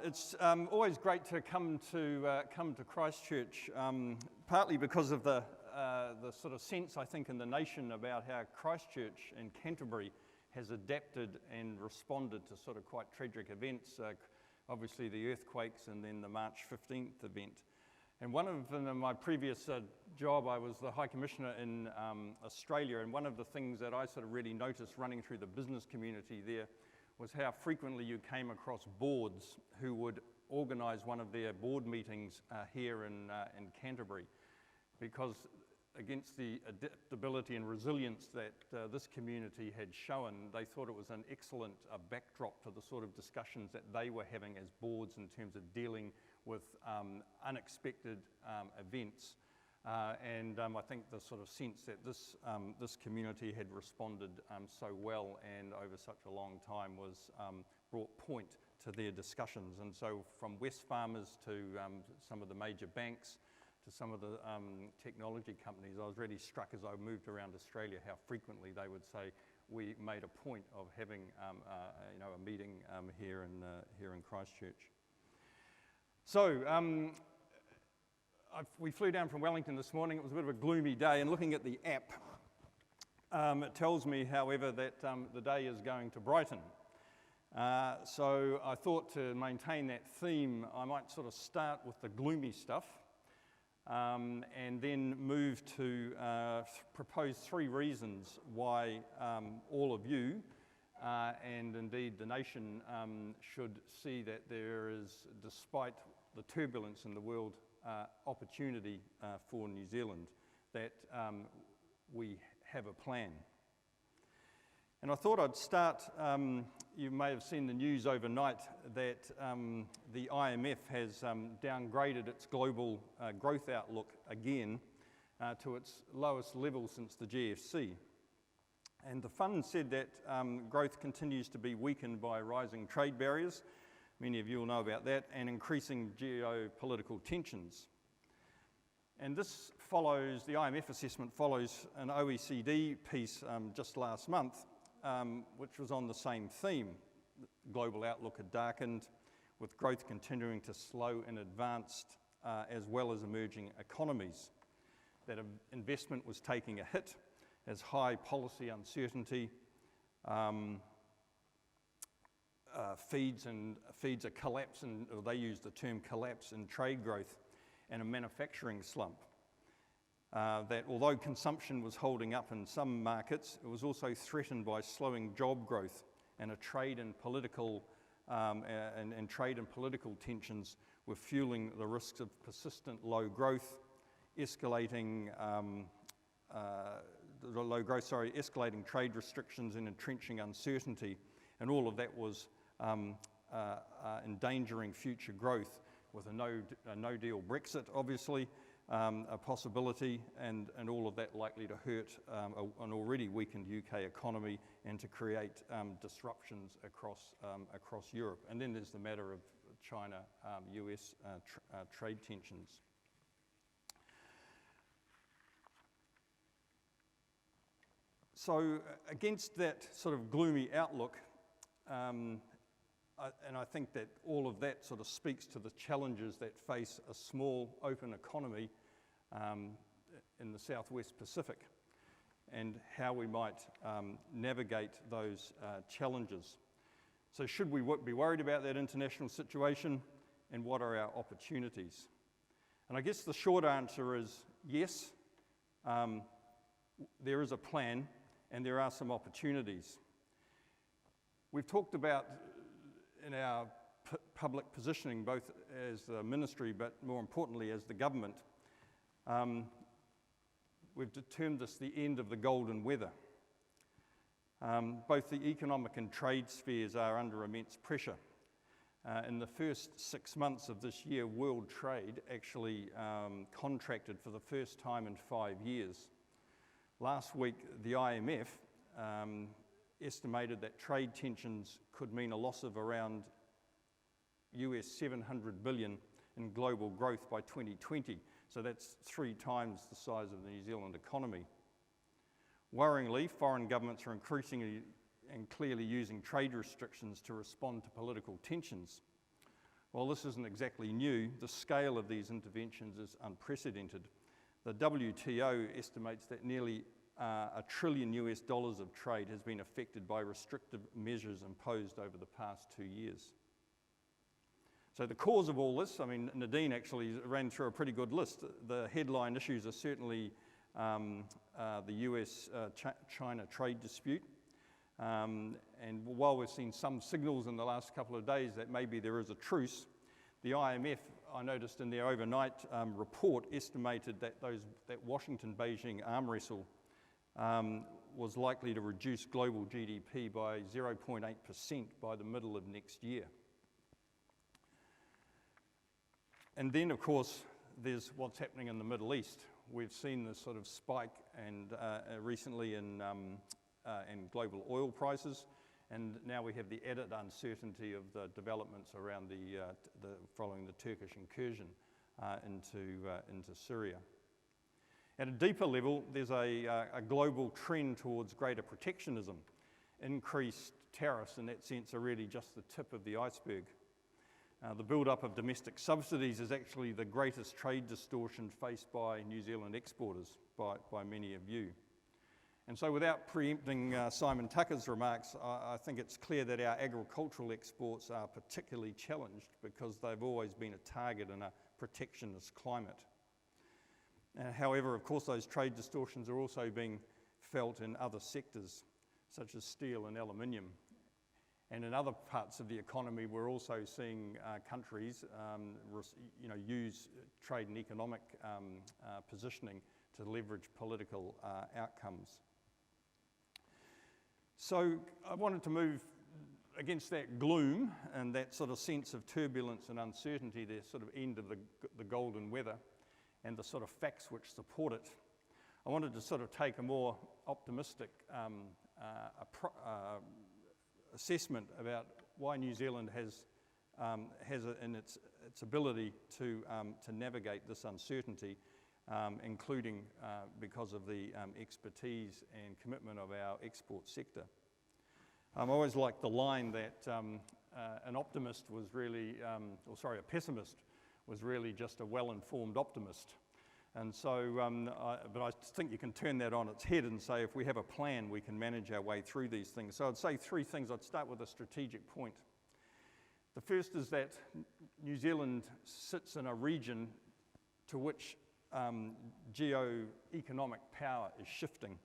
It's always great to come to Christchurch, partly because of the sort of sense, I think, in the nation about how Christchurch and Canterbury has adapted and responded to sort of quite tragic events, obviously the earthquakes and then the March 15th event. And one of my previous job, I was the High Commissioner in Australia, and one of the things that I sort of really noticed running through the business community there was how frequently you came across boards who would organise one of their board meetings here in Canterbury, because against the adaptability and resilience that this community had shown, they thought it was an excellent backdrop to the sort of discussions that they were having as boards in terms of dealing with unexpected events. And I think the sort of sense that this community had responded so well and over such a long time was brought point to their discussions. And so from Wesfarmers to some of the major banks to some of the technology companies, I was really struck as I moved around Australia how frequently they would say, we made a point of having a meeting here in Christchurch. So, we flew down from Wellington this morning. It was a bit of a gloomy day, and looking at the app, it tells me, however, that the day is going to brighten. So I thought to maintain that theme, I might sort of start with the gloomy stuff and then move to propose 3 reasons why all of you and indeed the nation should see that there is, despite the turbulence in the world, opportunity for New Zealand, that we have a plan. And I thought I'd start, you may have seen the news overnight that the IMF has downgraded its global growth outlook again to its lowest level since the GFC. And the fund said that growth continues to be weakened by rising trade barriers, many of you will know about that, and increasing geopolitical tensions. And this follows, the IMF assessment follows an OECD piece just last month, which was on the same theme. The global outlook had darkened, with growth continuing to slow in advanced as well as emerging economies. That investment was taking a hit as high policy uncertainty feeds a collapse, or they use the term collapse in trade growth, and a manufacturing slump. That although consumption was holding up in some markets, it was also threatened by slowing job growth, and a trade and political tensions were fueling the risks of persistent low growth, escalating trade restrictions and entrenching uncertainty, and all of that was endangering future growth, with a no-deal Brexit, obviously, a possibility, and all of that likely to hurt an already weakened UK economy and to create disruptions across Europe. And then there's the matter of China-US trade tensions. So against that sort of gloomy outlook, and I think that all of that sort of speaks to the challenges that face a small, open economy in the Southwest Pacific, and how we might navigate those challenges. So should we be worried about that international situation, and what are our opportunities? And I guess the short answer is yes, there is a plan, and there are some opportunities. We've talked about in our public positioning, both as the ministry, but more importantly as the government, we've termed this the end of the golden weather. Both the economic and trade spheres are under immense pressure. In the first 6 months of this year, world trade actually contracted for the first time in 5 years. Last week, the IMF estimated that trade tensions could mean a loss of around US $700 billion in global growth by 2020. So that's 3 times the size of the New Zealand economy. Worryingly, foreign governments are increasingly and clearly using trade restrictions to respond to political tensions. While this isn't exactly new, the scale of these interventions is unprecedented. The WTO estimates that nearly $1 trillion of trade has been affected by restrictive measures imposed over the past 2 years. So the cause of all this, I mean, Nadine actually ran through a pretty good list. The headline issues are certainly the US-China trade dispute. And while we've seen some signals in the last couple of days that maybe there is a truce, the IMF, I noticed in their overnight report, estimated that that Washington-Beijing arm wrestle was likely to reduce global GDP by 0.8% by the middle of next year. And then, of course, there's what's happening in the Middle East. We've seen this sort of spike recently in global oil prices, and now we have the added uncertainty of the developments around following the Turkish incursion into Syria. At a deeper level, there's a global trend towards greater protectionism. Increased tariffs, in that sense, are really just the tip of the iceberg. The build-up of domestic subsidies is actually the greatest trade distortion faced by New Zealand exporters, by many of you. And so without preempting Simon Tucker's remarks, I think it's clear that our agricultural exports are particularly challenged because they've always been a target in a protectionist climate. However, of course, those trade distortions are also being felt in other sectors, such as steel and aluminium. And in other parts of the economy, we're also seeing countries use trade and economic positioning to leverage political outcomes. So I wanted to move against that gloom and that sort of sense of turbulence and uncertainty, the sort of end of the golden weather, and the sort of facts which support it. I wanted to sort of take a more optimistic assessment about why New Zealand has in its ability to navigate this uncertainty, including because of the expertise and commitment of our export sector. I always like the line that an optimist was really, a pessimist was really just a well-informed optimist. And so, but I think you can turn that on its head and say if we have a plan, we can manage our way through these things. So I'd say three things. I'd start with a strategic point. The first is that New Zealand sits in a region to which geo-economic power is shifting.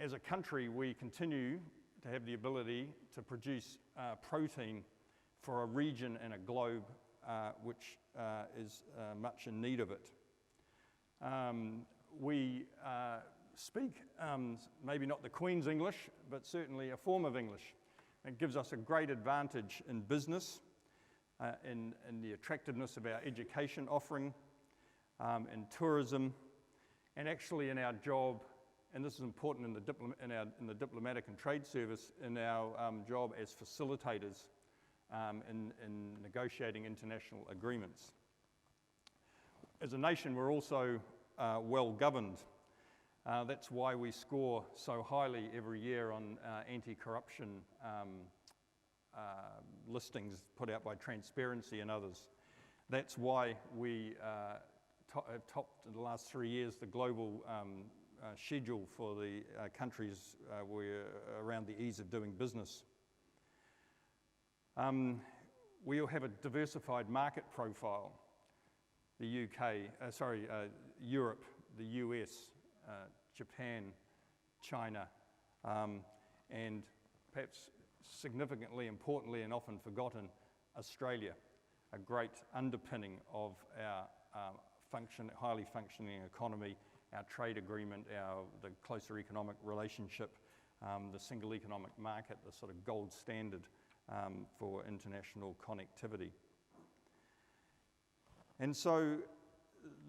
As a country, we continue to have the ability to produce protein for a region and a globe which is much in need of it. We speak maybe not the Queen's English, but certainly a form of English. It gives us a great advantage in business, in the attractiveness of our education offering, in tourism, and actually in our job, and this is important in the diplomatic and trade service, in our job as facilitators in negotiating international agreements. As a nation, we're also well governed. That's why we score so highly every year on anti-corruption listings put out by Transparency and others. That's why we have topped in the last 3 years the global schedule for the countries around the ease of doing business. We all have a diversified market profile. The Europe, the US, Japan, China, and perhaps significantly, importantly, and often forgotten, Australia, a great underpinning of our highly functioning economy, our trade agreement, the closer economic relationship, the single economic market, the sort of gold standard for international connectivity. And so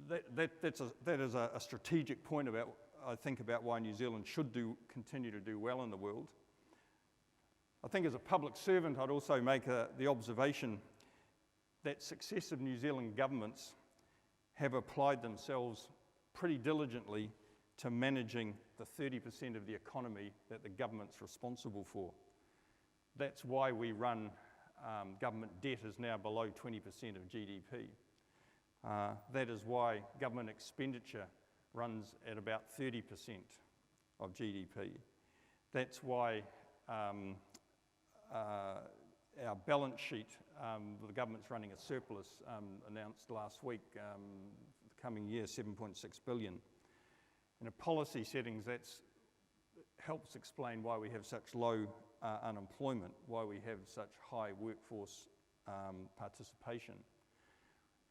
that is a strategic point about, I think, about why New Zealand should continue to do well in the world. I think as a public servant, I'd also make the observation that successive New Zealand governments have applied themselves pretty diligently to managing the 30% of the economy that the government's responsible for. That's why we run government debt is now below 20% of GDP. That is why government expenditure runs at about 30% of GDP. That's why our balance sheet, the government's running a surplus, announced last week, the coming year, 7.6 billion. In a policy settings, that helps explain why we have such low unemployment, why we have such high workforce participation.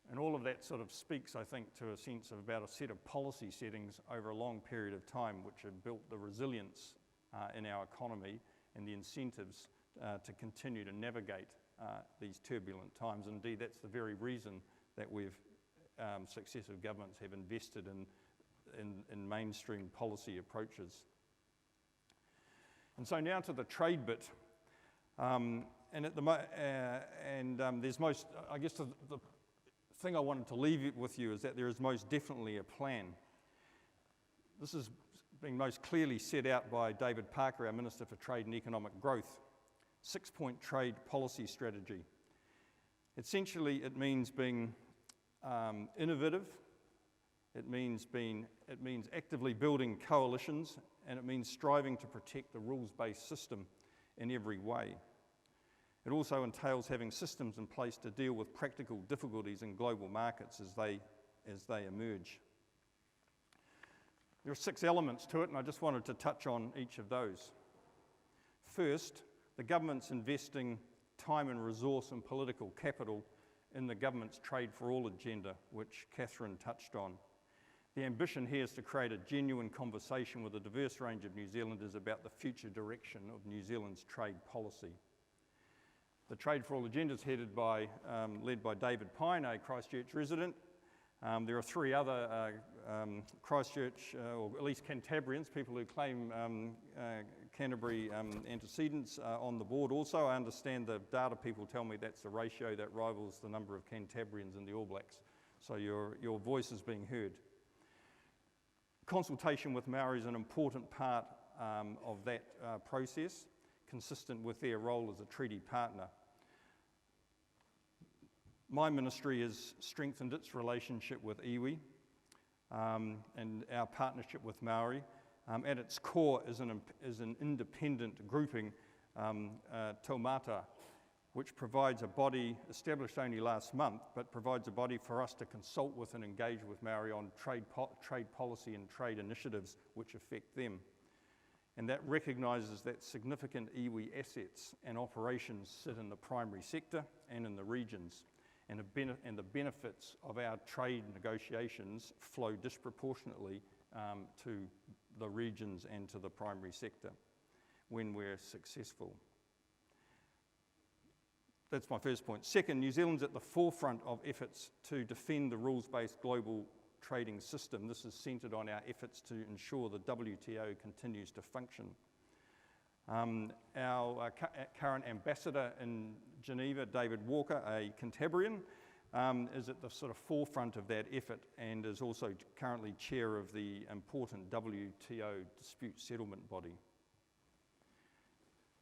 And all of that sort of speaks, I think, to a sense of about a set of policy settings over a long period of time which have built the resilience in our economy and the incentives to continue to navigate these turbulent times. Indeed, that's the very reason that successive governments have invested in mainstream policy approaches. And so now to the trade bit. There's most, I guess the thing I wanted to leave with you is that there is most definitely a plan. This is being most clearly set out by David Parker, our Minister for Trade and Economic Growth. 6-point trade policy strategy. Essentially, it means being innovative. It means actively building coalitions, and it means striving to protect the rules-based system in every way. It also entails having systems in place to deal with practical difficulties in global markets as they emerge. There are 6 elements to it, and I just wanted to touch on each of those. First, the government's investing time and resource and political capital in the government's Trade for All agenda, which Catherine touched on. The ambition here is to create a genuine conversation with a diverse range of New Zealanders about the future direction of New Zealand's trade policy. The Trade for All agenda is led by David Pine, a Christchurch resident. There are 3 other Christchurch, or at least Cantabrians, people who claim Canterbury antecedents on the board also. I understand the data people tell me that's the ratio that rivals the number of Cantabrians in the All Blacks. So your voice is being heard. Consultation with Maori is an important part of that process, consistent with their role as a treaty partner. My ministry has strengthened its relationship with iwi and our partnership with Maori. At its core is an independent grouping, Taumata, which provides a body established only last month, but provides a body for us to consult with and engage with Maori on trade policy and trade initiatives which affect them. And that recognises that significant iwi assets and operations sit in the primary sector and in the regions, and the benefits of our trade negotiations flow disproportionately to the regions and to the primary sector when we're successful. That's my first point. Second, New Zealand's at the forefront of efforts to defend the rules-based global trading system. This is centred on our efforts to ensure the WTO continues to function. Our current ambassador in Geneva, David Walker, a Cantabrian, is at the sort of forefront of that effort and is also currently chair of the important WTO dispute settlement body.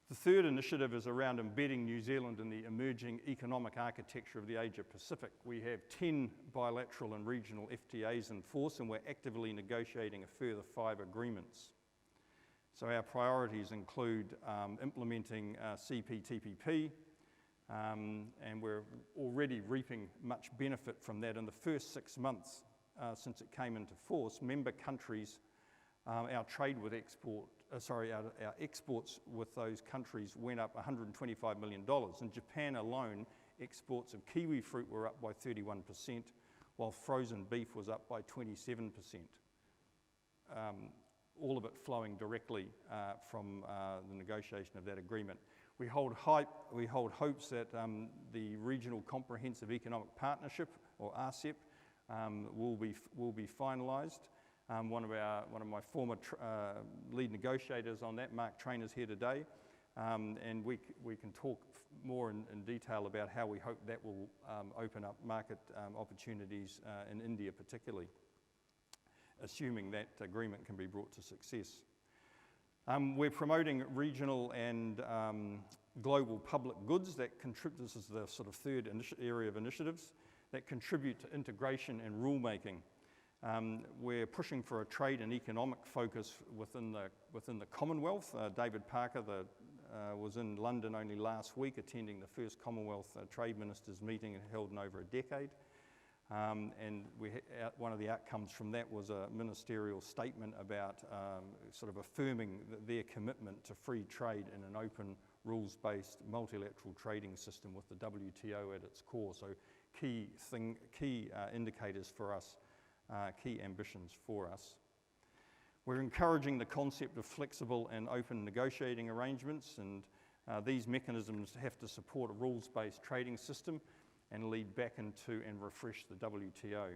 The third initiative is around embedding New Zealand in the emerging economic architecture of the Asia Pacific. We have 10 bilateral and regional FTAs in force, and we're actively negotiating a further 5 agreements. So our priorities include implementing CPTPP, and we're already reaping much benefit from that. In the first 6 months since it came into force, member countries, our exports with those countries went up $125 million. In Japan alone, exports of kiwi fruit were up by 31%, while frozen beef was up by 27%. All of it flowing directly from the negotiation of that agreement. We hold hopes that the Regional Comprehensive Economic Partnership, or RCEP, will be finalised. One of my former lead negotiators on that, Mark Trainer's here today, and we can talk more in detail about how we hope that will open up market opportunities in India particularly, assuming that agreement can be brought to success. We're promoting regional and global public goods that contribute. This is the sort of third area of initiatives that contribute to integration and rulemaking. We're pushing for a trade and economic focus within the Commonwealth. David Parker was in London only last week attending the first Commonwealth Trade Ministers meeting held in over a decade. And one of the outcomes from that was a ministerial statement about sort of affirming their commitment to free trade in an open, rules-based, multilateral trading system with the WTO at its core. So key indicators for us, key ambitions for us. We're encouraging the concept of flexible and open negotiating arrangements, and these mechanisms have to support a rules-based trading system and lead back into and refresh the WTO.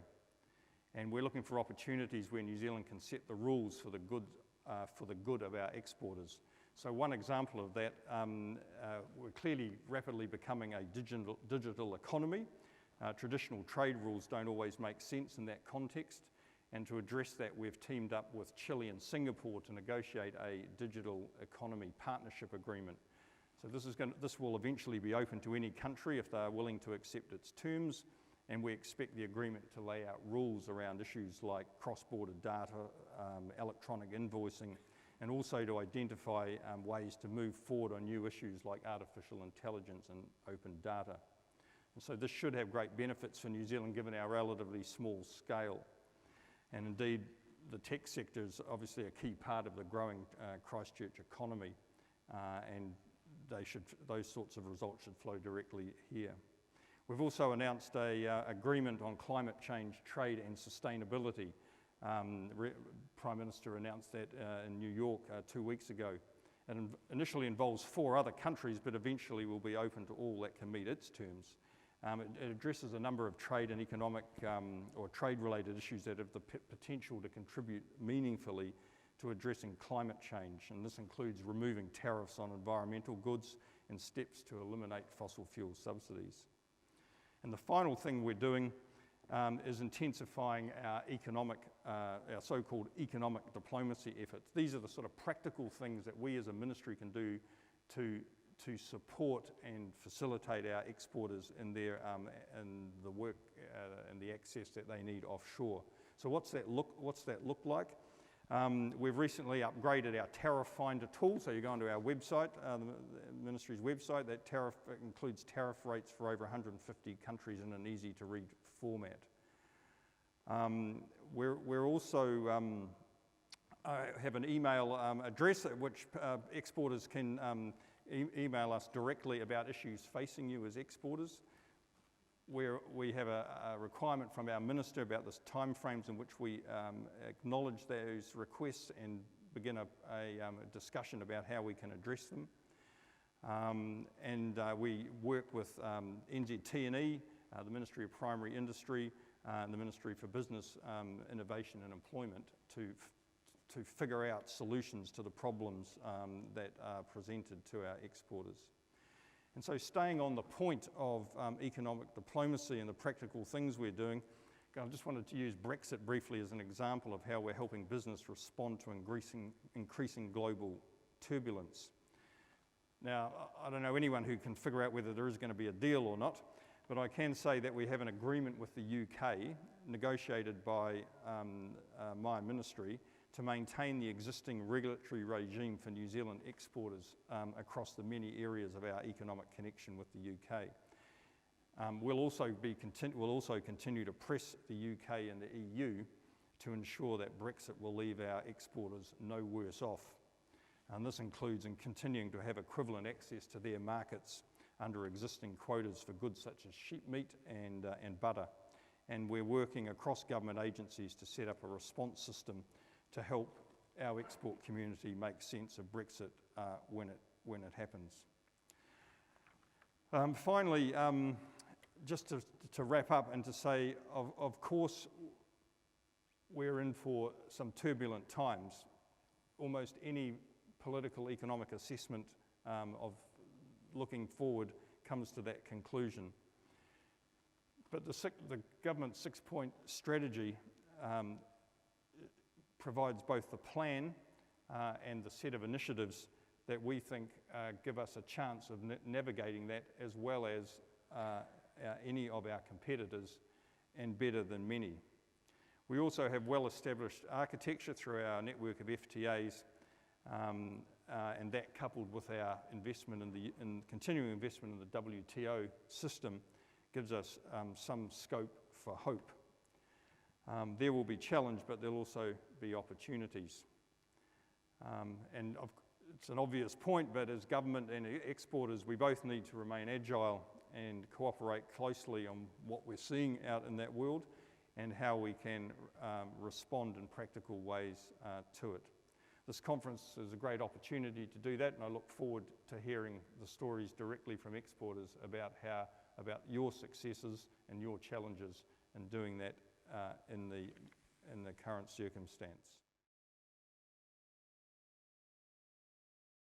And we're looking for opportunities where New Zealand can set the rules for the good of our exporters. So one example of that, we're clearly rapidly becoming a digital economy. Traditional trade rules don't always make sense in that context, and to address that we've teamed up with Chile and Singapore to negotiate a digital economy partnership agreement. So this will eventually be open to any country if they are willing to accept its terms, and we expect the agreement to lay out rules around issues like cross-border data, electronic invoicing, and also to identify ways to move forward on new issues like artificial intelligence and open data. And so this should have great benefits for New Zealand given our relatively small scale. And indeed, the tech sector is obviously a key part of the growing Christchurch economy, and those sorts of results should flow directly here. We've also announced an agreement on climate change, trade and sustainability. Prime Minister announced that in New York 2 weeks ago. It initially involves 4 other countries, but eventually will be open to all that can meet its terms. It addresses a number of trade and economic or trade-related issues that have the potential to contribute meaningfully to addressing climate change, and this includes removing tariffs on environmental goods and steps to eliminate fossil fuel subsidies. And the final thing we're doing is intensifying our so-called economic diplomacy efforts. These are the sort of practical things that we as a ministry can do to support and facilitate our exporters in the work and the access that they need offshore. So what's that look like? We've recently upgraded our tariff finder tool, so you go onto our website, the ministry's website. That tariff includes tariff rates for over 150 countries in an easy-to-read format. We're also have an email address at which exporters can email us directly about issues facing you as exporters. We have a requirement from our minister about the timeframes in which we acknowledge those requests and begin a discussion about how we can address them. We work with NZT&E, the Ministry of Primary Industry, and the Ministry for Business, Innovation and Employment to figure out solutions to the problems that are presented to our exporters. And so staying on the point of economic diplomacy and the practical things we're doing, I just wanted to use Brexit briefly as an example of how we're helping business respond to increasing global turbulence. Now, I don't know anyone who can figure out whether there is going to be a deal or not, but I can say that we have an agreement with the UK, negotiated by my ministry, to maintain the existing regulatory regime for New Zealand exporters across the many areas of our economic connection with the UK. We'll also continue to press the UK and the EU to ensure that Brexit will leave our exporters no worse off. And this includes in continuing to have equivalent access to their markets under existing quotas for goods such as sheep meat and butter. And we're working across government agencies to set up a response system to help our export community make sense of Brexit when it happens. Finally, just to wrap up and to say, of course, we're in for some turbulent times. Almost any political economic assessment of looking forward comes to that conclusion. But the government's 6-point strategy provides both the plan and the set of initiatives that we think give us a chance of navigating that as well as any of our competitors, and better than many. We also have well-established architecture through our network of FTAs, and that coupled with our investment in continuing investment in the WTO system gives us some scope for hope. There will be challenge, but there'll also be opportunities. And it's an obvious point, but as government and exporters, we both need to remain agile and cooperate closely on what we're seeing out in that world and how we can respond in practical ways to it. This conference is a great opportunity to do that, and I look forward to hearing the stories directly from exporters about your successes and your challenges in doing that in the current circumstance.